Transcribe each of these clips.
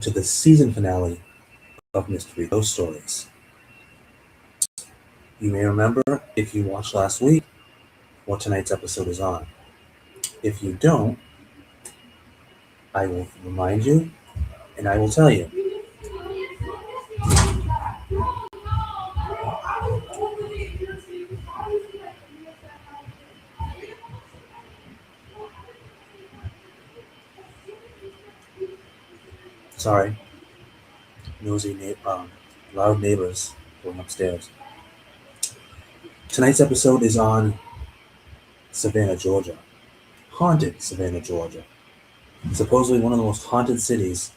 to the season finale of Mystery Ghost Stories. You may remember, if you watched last week, what tonight's episode is on. If you don't, I will remind you, and I will tell you. Sorry, loud neighbors going upstairs. Tonight's episode is on Savannah, Georgia. Haunted Savannah, Georgia. Supposedly one of the most haunted cities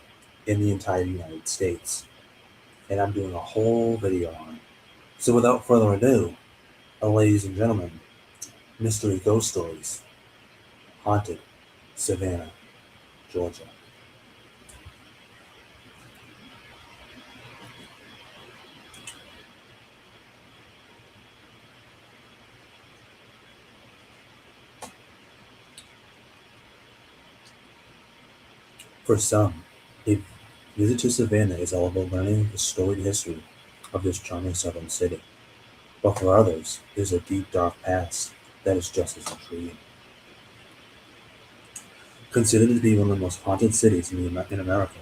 in the entire United States. And I'm doing a whole video on it. So without further ado, ladies and gentlemen, Mystery Ghost Stories, Haunted Savannah, Georgia. For some, a visit to Savannah is all about learning the storied history of this charming southern city. But for others, there's a deep, dark past that is just as intriguing. Considered to be one of the most haunted cities in America,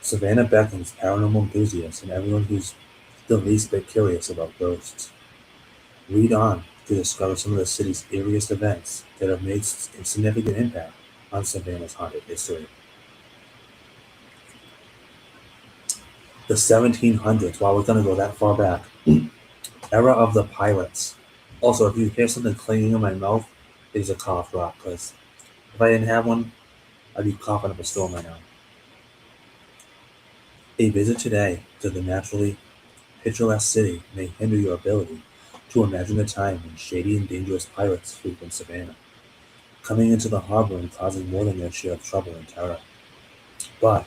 Savannah beckons paranormal enthusiasts and everyone who's the least bit curious about ghosts. Read on to discover some of the city's eeriest events that have made a significant impact on Savannah's haunted history. The 1700s, wow, we're going to go that far back. Era of the pirates. Also, if you hear something clanging in my mouth, it is a cough drop, because if I didn't have one, I'd be coughing up a storm right now. A visit today to the naturally picturesque city may hinder your ability to imagine the time when shady and dangerous pirates frequent Savannah, coming into the harbor and causing more than their share of trouble and terror. But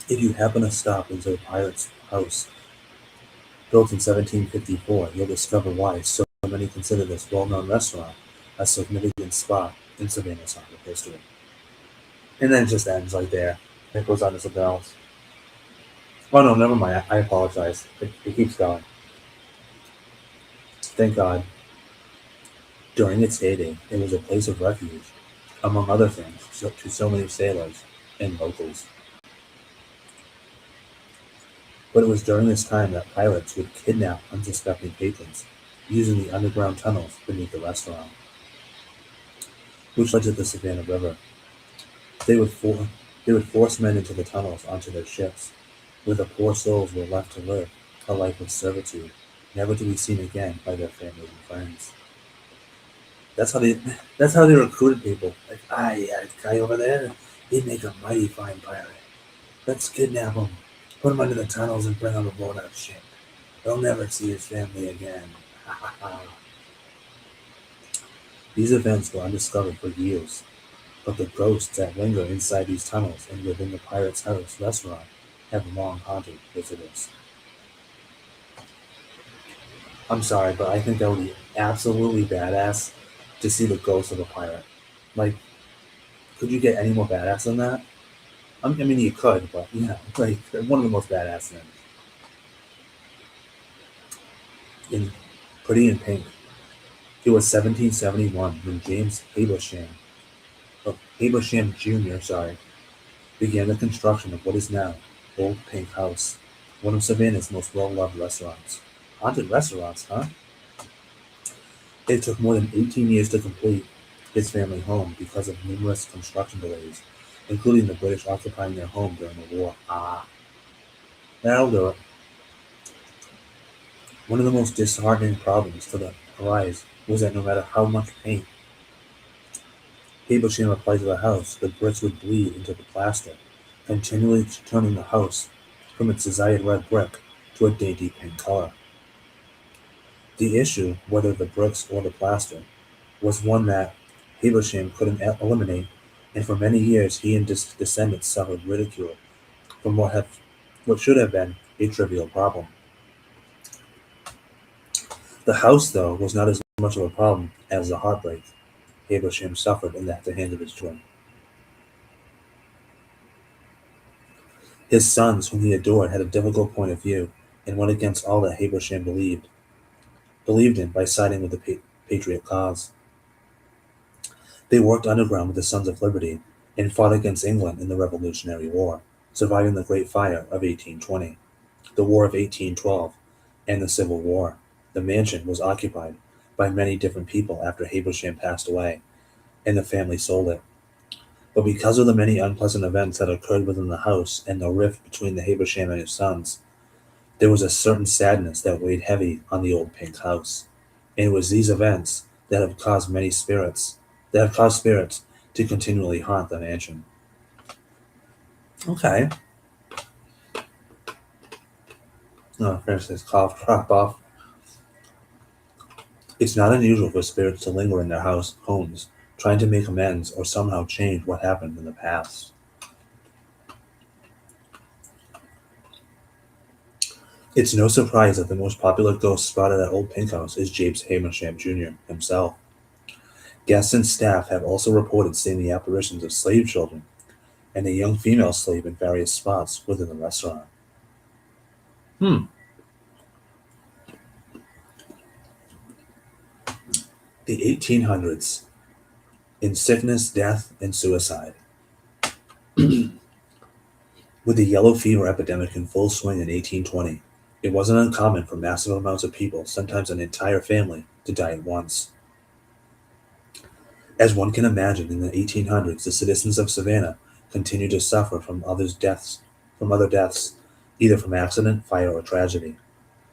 if you happen to stop into a pirate's house built in 1754, you'll discover why so many consider this well-known restaurant a significant spot in Savannah's haunted history. And then it just ends right there. It goes on to something else. Oh no, never mind. I apologize. It keeps going. Thank God. During its heyday, it was a place of refuge, among other things, to so many sailors and locals. But it was during this time that pirates would kidnap unsuspecting patrons using the underground tunnels beneath the restaurant, which led to the Savannah River. They would force men into the tunnels onto their ships, where the poor souls were left to live a life of servitude, never to be seen again by their families and friends. That's how they recruited people. Like, yeah, that guy over there, he'd make a mighty fine pirate. Let's kidnap him, put him under the tunnels, and bring him aboard our ship. He'll never see his family again. These events were undiscovered for years, but the ghosts that linger inside these tunnels and within the Pirate's House restaurant have long haunted visitors. I'm sorry, but I think that would be absolutely badass to see the ghost of a pirate. Like, could you get any more badass than that? I mean, you could, but yeah, like one of the most badass things. In Pretty in Pink, it was 1771 when James Habersham Jr., began the construction of what is now Old Pink House, one of Savannah's most well-loved restaurants. Haunted restaurants, huh? It took more than 18 years to complete his family home because of numerous construction delays, including the British occupying their home during the war. That'll do it. One of the most disheartening problems to arise was that no matter how much paint Habersham applied to the house, the bricks would bleed into the plaster, continually turning the house from its desired red brick to a dainty pink color. The issue, whether the bricks or the plaster, was one that Habersham couldn't eliminate, and for many years he and his descendants suffered ridicule from what should have been a trivial problem. The house, though, was not as much of a problem as the heartbreak Habersham suffered at the hands of his children. His sons, whom he adored, had a difficult point of view and went against all that Habersham believed in by siding with the patriot cause. They worked underground with the Sons of Liberty and fought against England in the Revolutionary War, surviving the Great Fire of 1820, the War of 1812, and the Civil War. The mansion was occupied by many different people after Habersham passed away, and the family sold it. But because of the many unpleasant events that occurred within the house and the rift between the Habersham and his sons, there was a certain sadness that weighed heavy on the old pink house. And it was these events that have caused spirits to continually haunt the mansion. Okay. No, Francis cough, drop off. It's not unusual for spirits to linger in their homes, trying to make amends or somehow change what happened in the past. It's no surprise that the most popular ghost spotted at Old Pink House is James Hamersham Jr. himself. Guests and staff have also reported seeing the apparitions of slave children and a young female slave in various spots within the restaurant. Hmm. The 1800s, in sickness, death, and suicide. With the yellow fever epidemic in full swing in 1820, it wasn't uncommon for massive amounts of people, sometimes an entire family, to die at once. As one can imagine, in the 1800s, the citizens of Savannah continued to suffer from other deaths, either from accident, fire, or tragedy.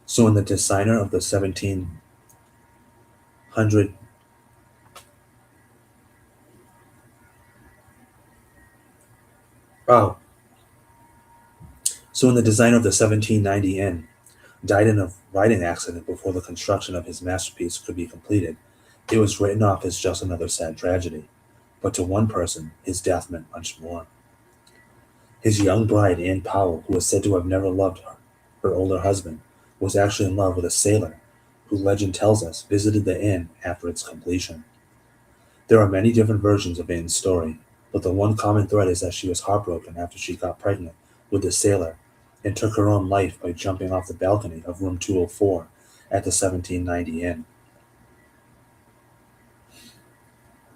So, when the designer of the 1700 oh, so when the designer of the 1790 inn died in a riding accident before the construction of his masterpiece could be completed, it was written off as just another sad tragedy. But to one person, his death meant much more. His young bride, Anne Powell, who was said to have never loved her older husband, was actually in love with a sailor who, legend tells us, visited the inn after its completion. There are many different versions of Anne's story, but the one common thread is that she was heartbroken after she got pregnant with the sailor and took her own life by jumping off the balcony of room 204 at the 1790 inn.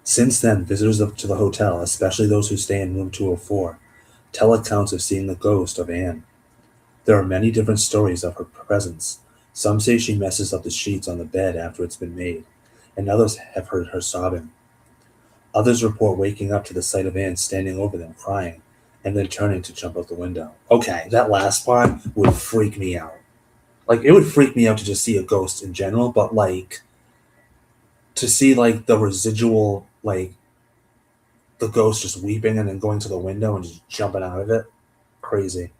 Since then, visitors to the hotel, especially those who stay in room 204, tell accounts of seeing the ghost of Anne. There are many different stories of her presence. Some say she messes up the sheets on the bed after it's been made, and others have heard her sobbing. Others report waking up to the sight of Anne standing over them crying, and then turning to jump out the window. Okay, that last part would freak me out. Like, it would freak me out to just see a ghost in general, but like to see like the residual, like the ghost just weeping and then going to the window and just jumping out of it, crazy.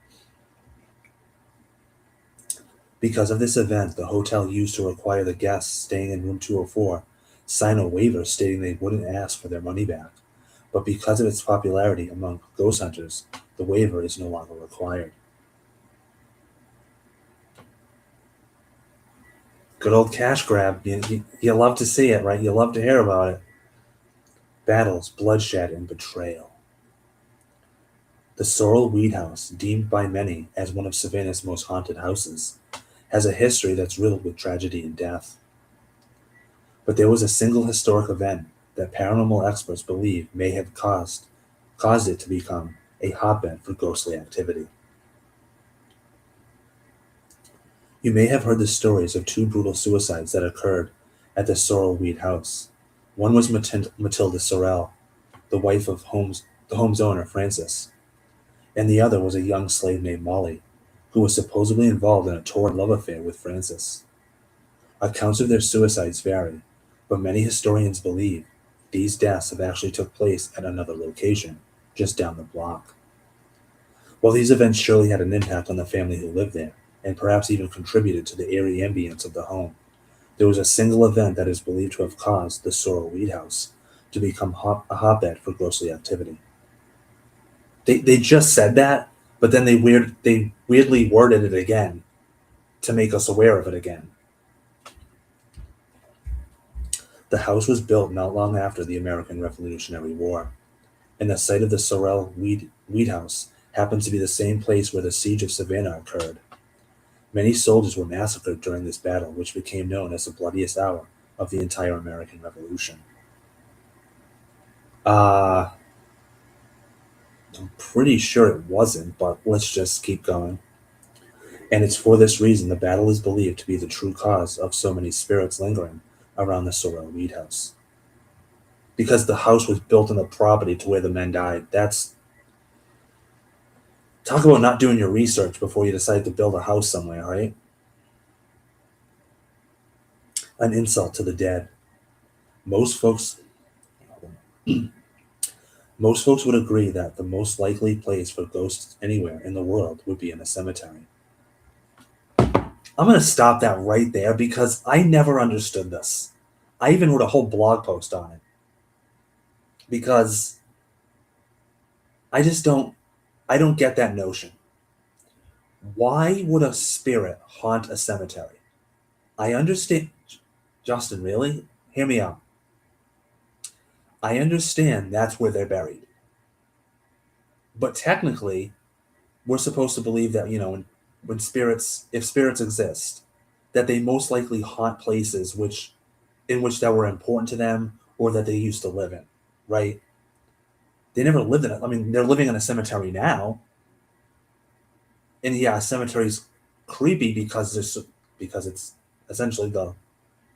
Because of this event, the hotel used to require the guests staying in room 204 sign a waiver stating they wouldn't ask for their money back. But because of its popularity among ghost hunters, the waiver is no longer required. Good old cash grab. You love to see it, right? You love to hear about it. Battles, bloodshed, and betrayal. The Sorrel Weed House, deemed by many as one of Savannah's most haunted houses, has a history that's riddled with tragedy and death. But there was a single historic event that paranormal experts believe may have caused it to become a hotbed for ghostly activity. You may have heard the stories of two brutal suicides that occurred at the Sorrel Weed House. One was Matilda Sorrel, the wife of the home's owner, Francis, and the other was a young slave named Molly, who was supposedly involved in a torrid love affair with Francis. Accounts of their suicides vary, but many historians believe these deaths have actually took place at another location, just down the block. While these events surely had an impact on the family who lived there, and perhaps even contributed to the eerie ambience of the home, there was a single event that is believed to have caused the Sorrel Weed House to become a hotbed for ghostly activity. They just said that, but then they weirdly worded it again to make us aware of it again. The house was built not long after the American Revolutionary War, and the site of the Weed House happens to be the same place where the siege of Savannah occurred. Many soldiers were massacred during this battle, which became known as the bloodiest hour of the entire American Revolution. Uh, I'm pretty sure it wasn't, but let's just keep going. And it's for this reason the battle is believed to be the true cause of so many spirits lingering around the Sorrel Mead House. Because the house was built on the property to where the men died. That's talk about not doing your research before you decide to build a house somewhere, right? An insult to the dead. Most folks most folks would agree that the most likely place for ghosts anywhere in the world would be in a cemetery. I'm going to stop that right there because I never understood this. I even wrote a whole blog post on it because I don't get that notion. Why would a spirit haunt a cemetery? I understand. Justin, really? Hear me out. I understand that's where they're buried. But technically, we're supposed to believe that, when spirits, if spirits exist, that they most likely haunt places in which that were important to them or that they used to live in, right? They never lived in it. I mean, they're living in a cemetery now. And yeah, a cemetery's creepy because it's essentially the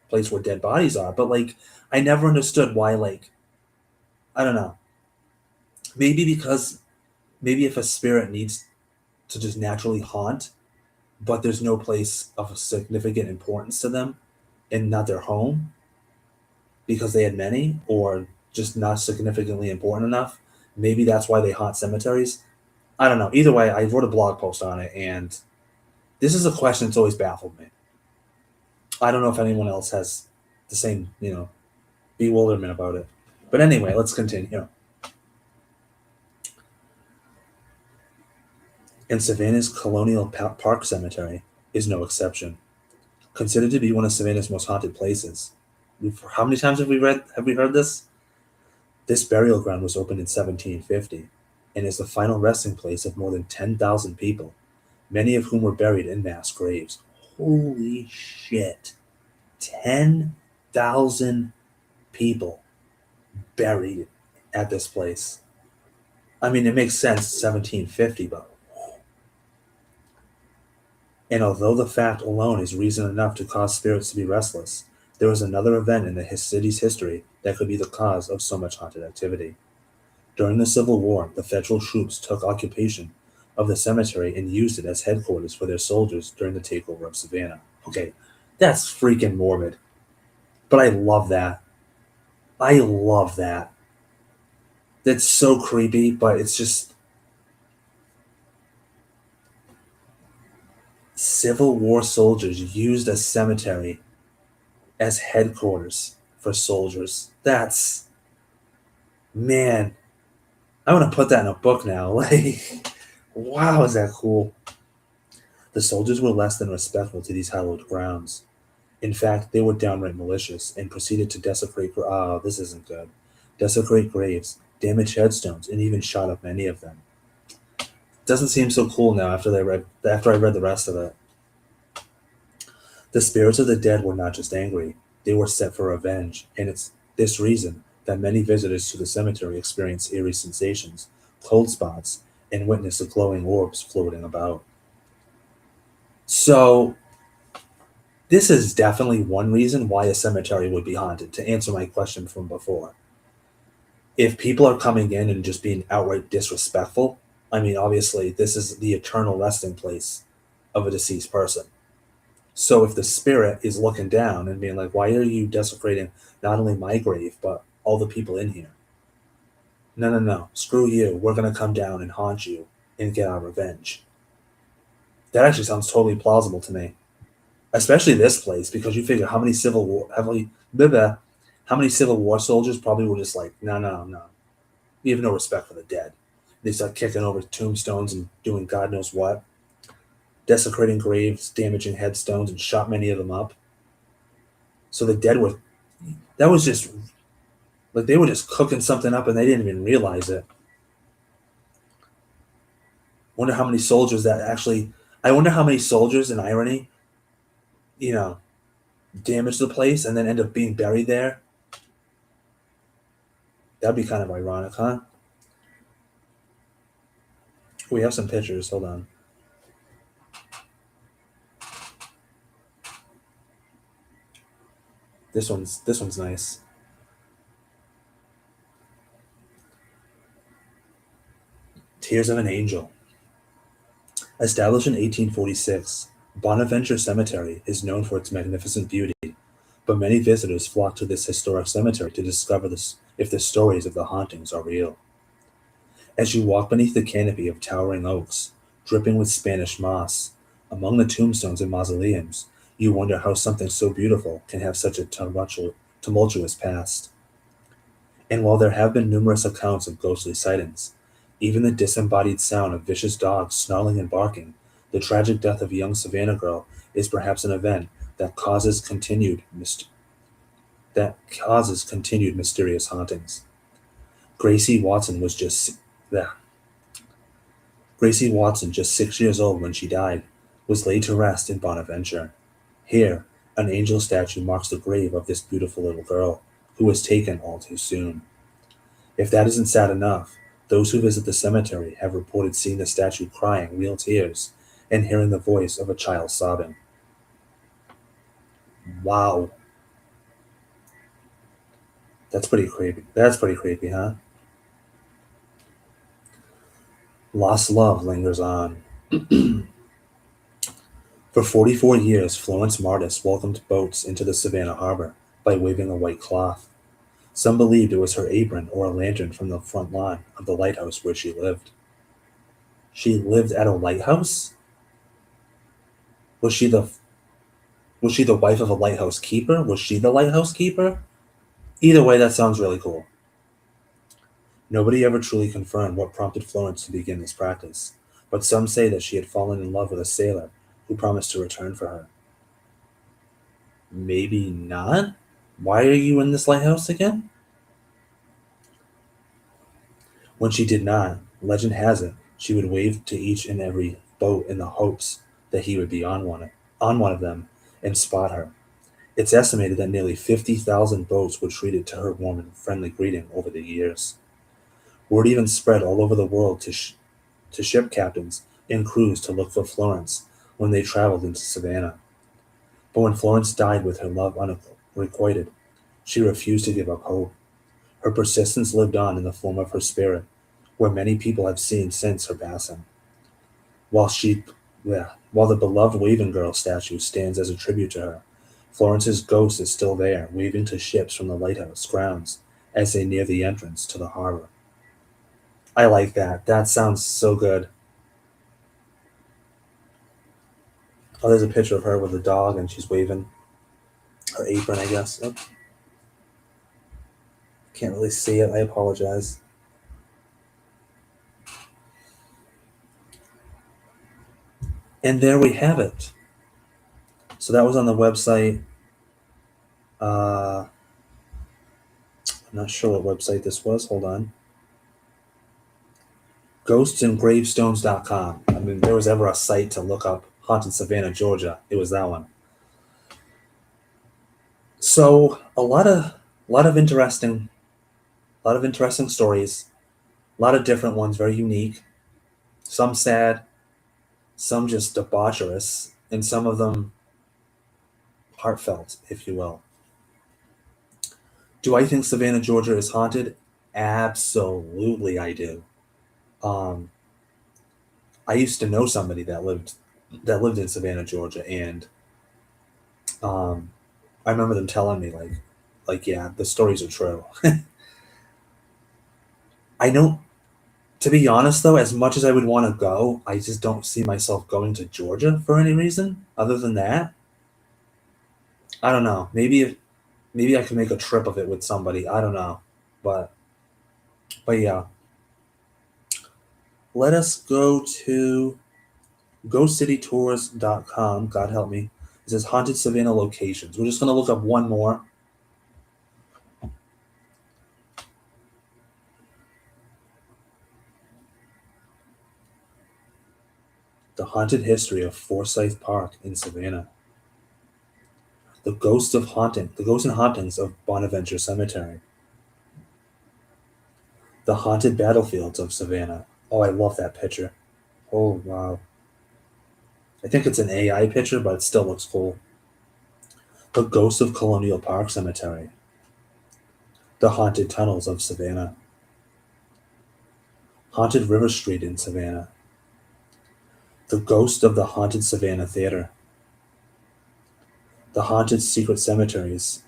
place where dead bodies are. But like, I never understood why. Like, I don't know. Maybe because maybe if a spirit needs to just naturally haunt, but there's no place of significant importance to them, and not their home because they had many, or just not significantly important enough. Maybe that's why they haunt cemeteries. I don't know. Either way, I wrote a blog post on it, and this is a question that's always baffled me. I don't know if anyone else has the same, bewilderment about it. But anyway, let's continue. And Savannah's Colonial Park Cemetery is no exception. Considered to be one of Savannah's most haunted places. How many times have we heard this? This burial ground was opened in 1750 and is the final resting place of more than 10,000 people, many of whom were buried in mass graves. Holy shit. 10,000 people buried at this place. I mean, it makes sense, 1750, but. And although the fact alone is reason enough to cause spirits to be restless, there was another event in the city's history that could be the cause of so much haunted activity. During the Civil War, the federal troops took occupation of the cemetery and used it as headquarters for their soldiers during the takeover of Savannah. Okay, that's freaking morbid. But I love that. I love that. That's so creepy, but it's just Civil War soldiers used a cemetery as headquarters for soldiers. That's, man, I want to put that in a book now. Like, wow, is that cool? The soldiers were less than respectful to these hallowed grounds. In fact, they were downright malicious and proceeded to desecrate. Oh, this isn't good. Desecrate graves, damage headstones, and even shot up many of them. Doesn't seem so cool now after I read the rest of it. The spirits of the dead were not just angry; they were set for revenge, and it's this reason that many visitors to the cemetery experience eerie sensations, cold spots, and witness the glowing orbs floating about. So, this is definitely one reason why a cemetery would be haunted, to answer my question from before. If people are coming in and just being outright disrespectful, I mean, obviously, this is the eternal resting place of a deceased person. So if the spirit is looking down and being like, why are you desecrating not only my grave, but all the people in here? No, no, no. Screw you. We're going to come down and haunt you and get our revenge. That actually sounds totally plausible to me. Especially this place, because you figure how many Civil War soldiers probably were just like, no, no, no. We have no respect for the dead. They start kicking over tombstones and doing God knows what, desecrating graves, damaging headstones, and shot many of them up. So the dead were, that was just, like they were just cooking something up and they didn't even realize it. Wonder how many soldiers that actually. I wonder how many soldiers, in irony, you know, damage the place and then end up being buried there. That'd be kind of ironic, huh? We have some pictures. Hold on. This one's nice. Tears of an Angel. Established in 1846, Bonaventure Cemetery is known for its magnificent beauty, but many visitors flock to this historic cemetery to discover if the stories of the hauntings are real. As you walk beneath the canopy of towering oaks, dripping with Spanish moss, among the tombstones and mausoleums, you wonder how something so beautiful can have such a tumultuous past. And while there have been numerous accounts of ghostly sightings, even the disembodied sound of vicious dogs snarling and barking, the tragic death of a young Savannah girl is perhaps an event that causes continued mysterious hauntings. Gracie Watson was just yeah, Gracie Watson, just 6 years old when she died, was laid to rest in Bonaventure. Here, an angel statue marks the grave of this beautiful little girl, who was taken all too soon. If that isn't sad enough, those who visit the cemetery have reported seeing the statue crying real tears and hearing the voice of a child sobbing. Wow, that's pretty creepy. That's pretty creepy, huh? Lost love lingers on. For 44 years, Florence Martis welcomed boats into the Savannah harbor by waving a white cloth. Some believed it was her apron or a lantern from the front lawn of the lighthouse where she lived. She lived at a lighthouse? Was she the was she the wife of a lighthouse keeper? Was she the lighthouse keeper? Either way, that sounds really cool. Nobody ever truly confirmed what prompted Florence to begin this practice, but some say that she had fallen in love with a sailor who promised to return for her. Maybe not? Why are you in this lighthouse again? When she did not, legend has it, she would wave to each and every boat in the hopes that he would be on one of them and spot her. It's estimated that nearly 50,000 boats were treated to her warm and friendly greeting over the years. Word even spread all over the world to ship captains and crews to look for Florence when they traveled into Savannah. But when Florence died with her love unrequited, she refused to give up hope. Her persistence lived on in the form of her spirit, where many people have seen since her passing. While she, while the beloved Waving Girl statue stands as a tribute to her, Florence's ghost is still there, waving to ships from the lighthouse grounds as they near the entrance to the harbor. I like that. That sounds so good. Oh, there's a picture of her with a dog, and she's waving her apron, I guess. Oh, can't really see it. I apologize. And there we have it. So that was on the website. I'm not sure what website this was. Hold on. Ghostsandgravestones.com. I mean, there was ever a site to look up haunted Savannah, Georgia, it was that one. So a lot of interesting stories, a lot of different ones, very unique. Some sad, some just debaucherous, and some of them heartfelt, if you will. Do I think Savannah, Georgia is haunted? Absolutely, I do. Um, I used to know somebody that lived in Savannah, Georgia, and um, I remember them telling me like yeah, the stories are true. I don't. To be honest, though, as much as I would want to go, I just don't see myself going to Georgia for any reason other than that. I don't know. Maybe I could make a trip of it with somebody. I don't know, but yeah, let us go to GhostCityTours.com. God help me. It says haunted Savannah locations. We're just gonna look up one more. The haunted history of Forsyth Park in Savannah. The ghosts and hauntings of Bonaventure Cemetery. The haunted battlefields of Savannah. Oh, I love that picture. Oh wow. I think it's an AI picture, but it still looks cool. The ghosts of Colonial Park Cemetery. The haunted tunnels of Savannah. Haunted River Street in Savannah. The ghost of the haunted Savannah Theater. The haunted secret cemeteries.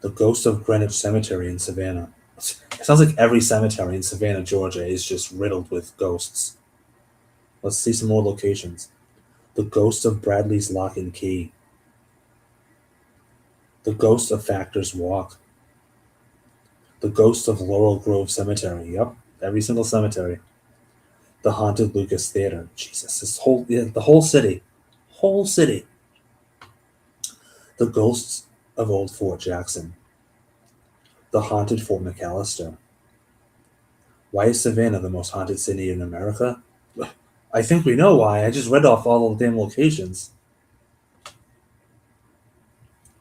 The ghost of Greenwich Cemetery in Savannah. It sounds like every cemetery in Savannah, Georgia is just riddled with ghosts. Let's see some more locations. The ghost of Bradley's Lock and Key. The ghost of Factor's Walk. The ghost of Laurel Grove Cemetery. Yep, every single cemetery. The haunted Lucas Theater. Jesus, the whole city. Whole city. The ghosts of Old Fort Jackson. The haunted Fort McAllister. Why is Savannah the most haunted city in America? I think we know why. I just read off all the damn locations.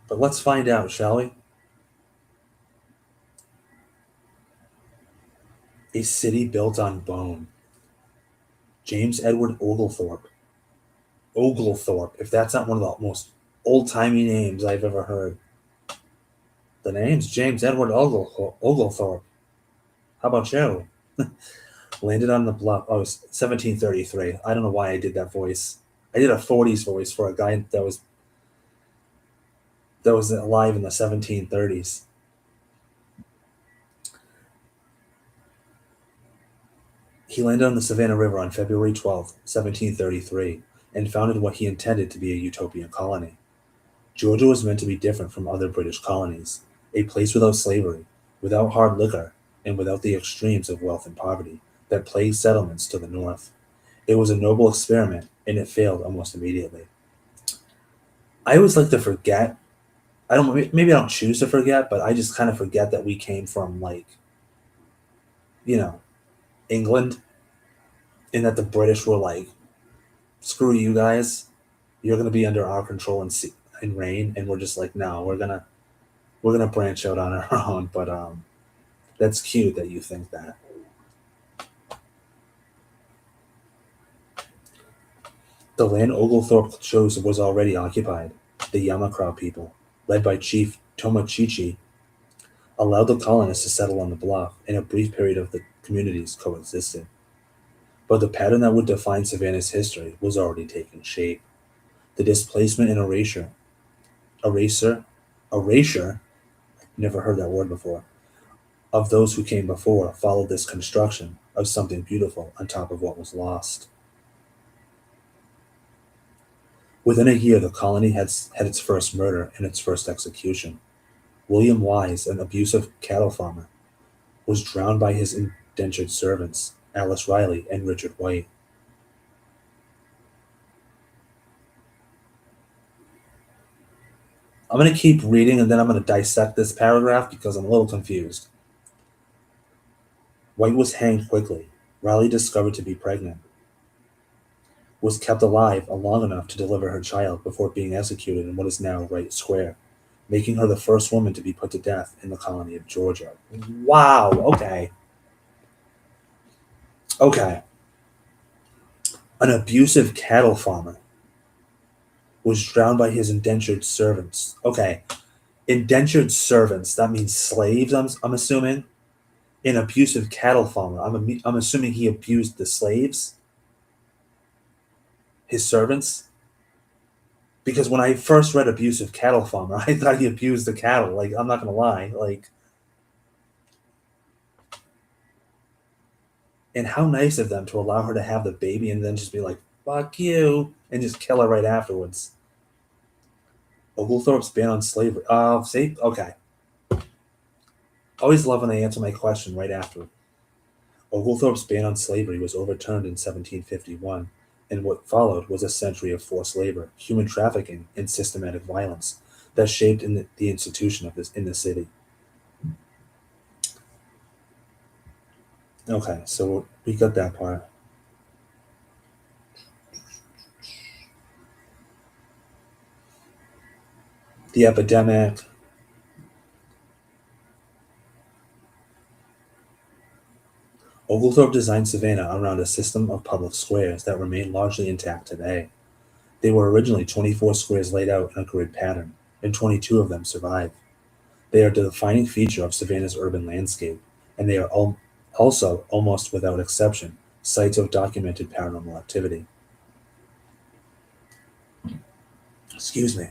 But let's find out, shall we? A city built on bone. James Edward Oglethorpe. Oglethorpe, if that's not one of the most old timey names I've ever heard. The name's James Edward Oglethorpe. How about you? Landed on the bluff. Oh, it was 1733. I don't know why I did that voice. I did a 40s voice for a guy that was alive in the 1730s. He landed on the Savannah River on February 12th, 1733, and founded what he intended to be a utopian colony. Georgia was meant to be different from other British colonies, a place without slavery, without hard liquor, and without the extremes of wealth and poverty that plagued settlements to the north. It was a noble experiment, and it failed almost immediately. I always like to forget. I don't. Maybe I don't choose to forget, but I just kind of forget that we came from like, you know, England, and that the British were like, "Screw you guys, you're gonna be under our control and reign," and we're just like, "No, we're gonna branch out on our own." But that's cute that you think that. The land Oglethorpe chose was already occupied. The Yamacraw people, led by Chief Tomochichi, allowed the colonists to settle on the bluff, and a brief period of the communities coexisted. But the pattern that would define Savannah's history was already taking shape. The displacement and erasure, never heard that word before, of those who came before followed this construction of something beautiful on top of what was lost. Within a year, the colony had its first murder and its first execution. William Wise, an abusive cattle farmer, was drowned by his indentured servants, Alice Riley and Richard White. I'm going to keep reading and then I'm going to dissect this paragraph because I'm a little confused. White was hanged quickly. Riley, discovered to be pregnant, was kept alive long enough to deliver her child before being executed in what is now Wright Square, making her the first woman to be put to death in the colony of Georgia. Wow, okay. Okay. An abusive cattle farmer was drowned by his indentured servants. Okay. Indentured servants, that means slaves, I'm assuming. An abusive cattle farmer, I'm assuming he abused the slaves, his servants. Because when I first read abusive cattle farmer, I thought he abused the cattle. Like, I'm not going to lie. Like, and how nice of them to allow her to have the baby and then just be like, fuck you, and just kill her right afterwards. Oglethorpe's ban on slavery. See? Okay. Always love when they answer my question right after. Oglethorpe's ban on slavery was overturned in 1751, and what followed was a century of forced labor, human trafficking, and systematic violence that shaped the institution of this in the city. Okay, so we got that part. The epidemic. Oglethorpe designed Savannah around a system of public squares that remain largely intact today. They were originally 24 squares laid out in a grid pattern, and 22 of them survive. They are the defining feature of Savannah's urban landscape, and they are also, almost without exception, sites of documented paranormal activity. Excuse me.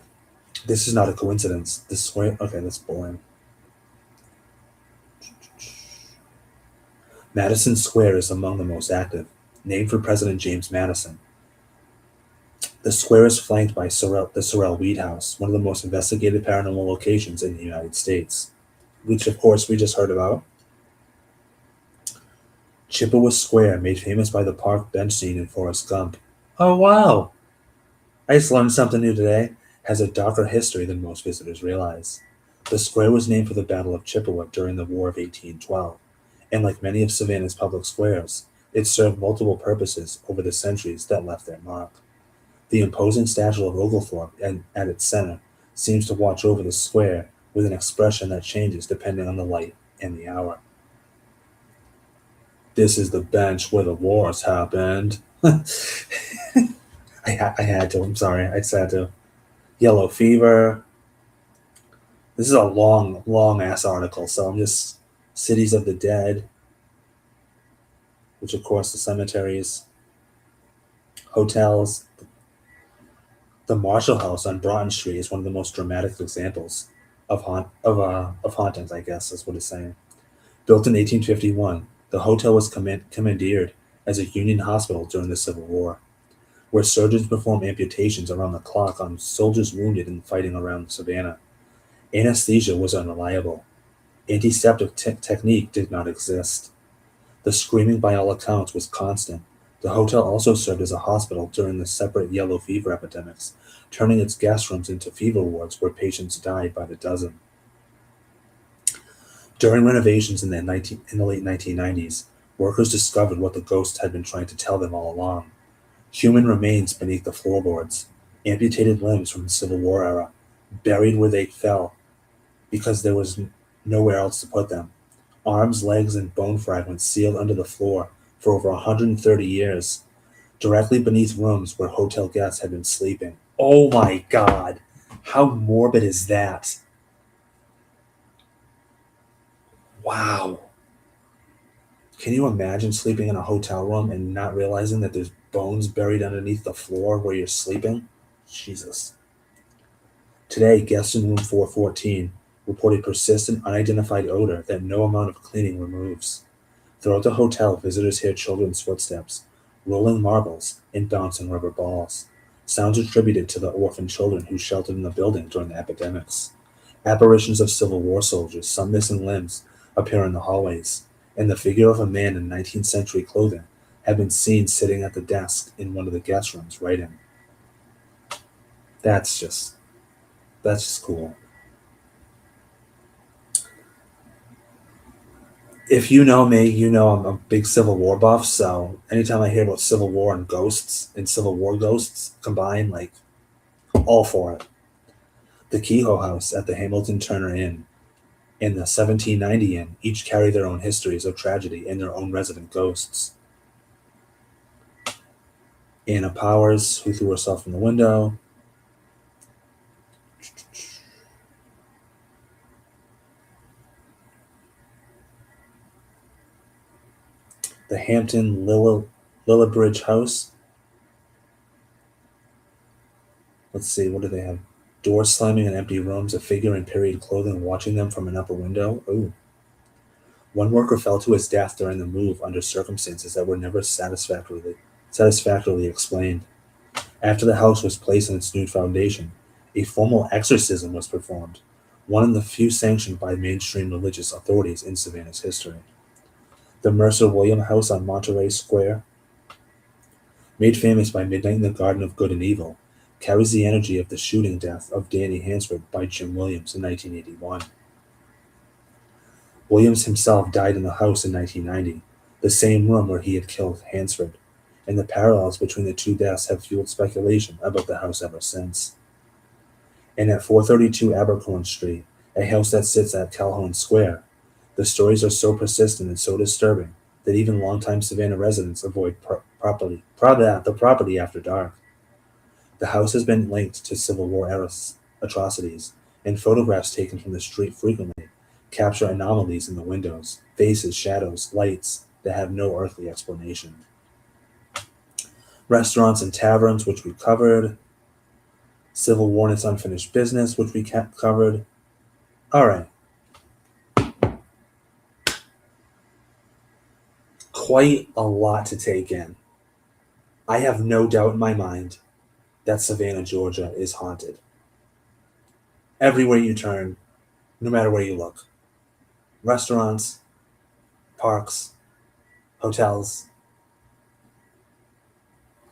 This is not a coincidence. This square. Okay, that's boring. Madison Square is among the most active, named for President James Madison. The square is flanked by the Sorrel Weed House, one of the most investigated paranormal locations in the United States, which, of course, we just heard about. Chippewa Square, made famous by the park bench scene in Forrest Gump. Oh, wow! I just learned something new today. Has a darker history than most visitors realize. The square was named for the Battle of Chippewa during the War of 1812, and like many of Savannah's public squares, it served multiple purposes over the centuries that left their mark. The imposing statue of Oglethorpe at its center seems to watch over the square with an expression that changes depending on the light and the hour. This is the bench where the wars happened. I had to. I'm sorry. I just had to. Yellow fever. This is a long, long ass article. So I'm just cities of the dead, which of course the cemeteries, hotels. The Marshall House on Broughton Street is one of the most dramatic examples of hauntings. I guess is what it's saying. Built in 1851, the hotel was commandeered as a Union hospital during the Civil War, where surgeons performed amputations around the clock on soldiers wounded in fighting around Savannah. Anesthesia was unreliable. Antiseptic technique did not exist. The screaming, by all accounts, was constant. The hotel also served as a hospital during the separate yellow fever epidemics, turning its guest rooms into fever wards where patients died by the dozen. During renovations in the late 1990s, workers discovered what the ghosts had been trying to tell them all along. Human remains beneath the floorboards, amputated limbs from the Civil War era, buried where they fell because there was nowhere else to put them. Arms, legs, and bone fragments sealed under the floor for over 130 years, directly beneath rooms where hotel guests had been sleeping. Oh my god! How morbid is that? Wow. Can you imagine sleeping in a hotel room and not realizing that there's bones buried underneath the floor where you're sleeping? Jesus. Today, guests in room 414 report a persistent, unidentified odor that no amount of cleaning removes. Throughout the hotel, visitors hear children's footsteps, rolling marbles, and bouncing rubber balls, sounds attributed to the orphan children who sheltered in the building during the epidemics. Apparitions of Civil War soldiers, some missing limbs, appear in the hallways, and the figure of a man in 19th century clothing have been seen sitting at the desk in one of the guest rooms writing. That's just that's just cool. If you know me, you know I'm a big Civil War buff, so anytime I hear about Civil War and ghosts and Civil War ghosts combined, like all for it. The Kehoe House at the Hamilton Turner Inn and the 1790 Inn each carry their own histories of tragedy and their own resident ghosts. Anna Powers, who threw herself from the window. The Hampton Lillibridge House. Let's see, what do they have? Doors slamming in empty rooms, a figure in period clothing watching them from an upper window. Ooh. One worker fell to his death during the move under circumstances that were never satisfactorily explained. After the house was placed on its new foundation, a formal exorcism was performed, one of the few sanctioned by mainstream religious authorities in Savannah's history. The Mercer William House on Monterey Square, made famous by Midnight in the Garden of Good and Evil, carries the energy of the shooting death of Danny Hansford by Jim Williams in 1981. Williams himself died in the house in 1990, the same room where he had killed Hansford, and the parallels between the two deaths have fueled speculation about the house ever since. And at 432 Abercorn Street, a house that sits at Calhoun Square, the stories are so persistent and so disturbing that even longtime Savannah residents avoid the property after dark. The house has been linked to Civil War era atrocities, and photographs taken from the street frequently capture anomalies in the windows, faces, shadows, lights that have no earthly explanation. Restaurants and taverns, which we covered. Civil War and its unfinished business, which we covered. All right. Quite a lot to take in. I have no doubt in my mind that Savannah, Georgia is haunted. Everywhere you turn, no matter where you look. Restaurants, parks, hotels,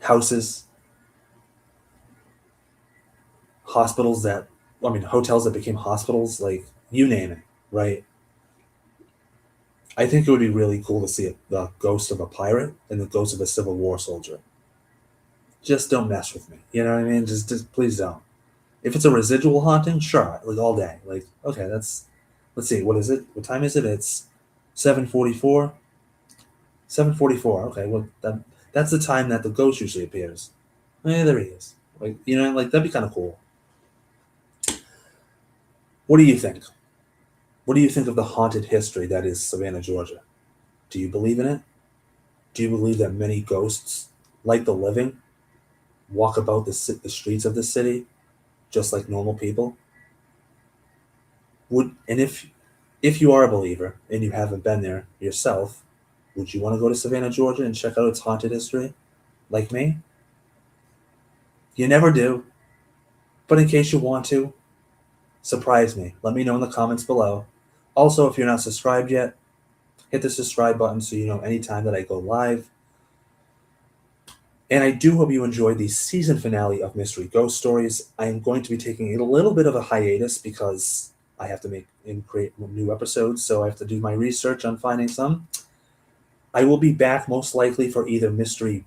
houses, hotels that became hospitals, like, you name it, right? I think it would be really cool to see the ghost of a pirate and the ghost of a Civil War soldier. Just don't mess with me. You know what I mean? Just please don't. If it's a residual haunting, sure, like all day. Like, okay, let's see, what is it? What time is it? It's 7:44. 7:44. Okay, well that's the time that the ghost usually appears. There he is. Like, like, that'd be kind of cool. What do you think? What do you think of the haunted history that is Savannah, Georgia? Do you believe in it? Do you believe that many ghosts, like the living, walk about the streets of the city just like normal people? If you are a believer and you haven't been there yourself, would you want to go to Savannah, Georgia and check out its haunted history? Like me? You never do. But in case you want to, surprise me. Let me know in the comments below. Also, if you're not subscribed yet, hit the subscribe button so you know anytime that I go live. And I do hope you enjoyed the season finale of Mystery Ghost Stories. I am going to be taking a little bit of a hiatus because I have to make and create new episodes, so I have to do my research on finding some. I will be back most likely for either Mystery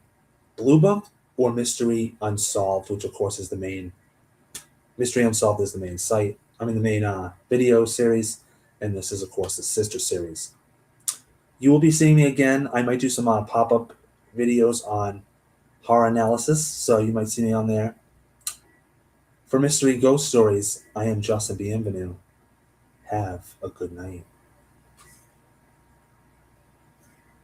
Blue Book or Mystery Unsolved, which of course is the main. Mystery Unsolved is the main site. I mean, the main video series, and this is of course the sister series. You will be seeing me again. I might do some pop-up videos on horror analysis, so you might see me on there. For Mystery Ghost Stories, I am Justin Bienvenu. Have a good night.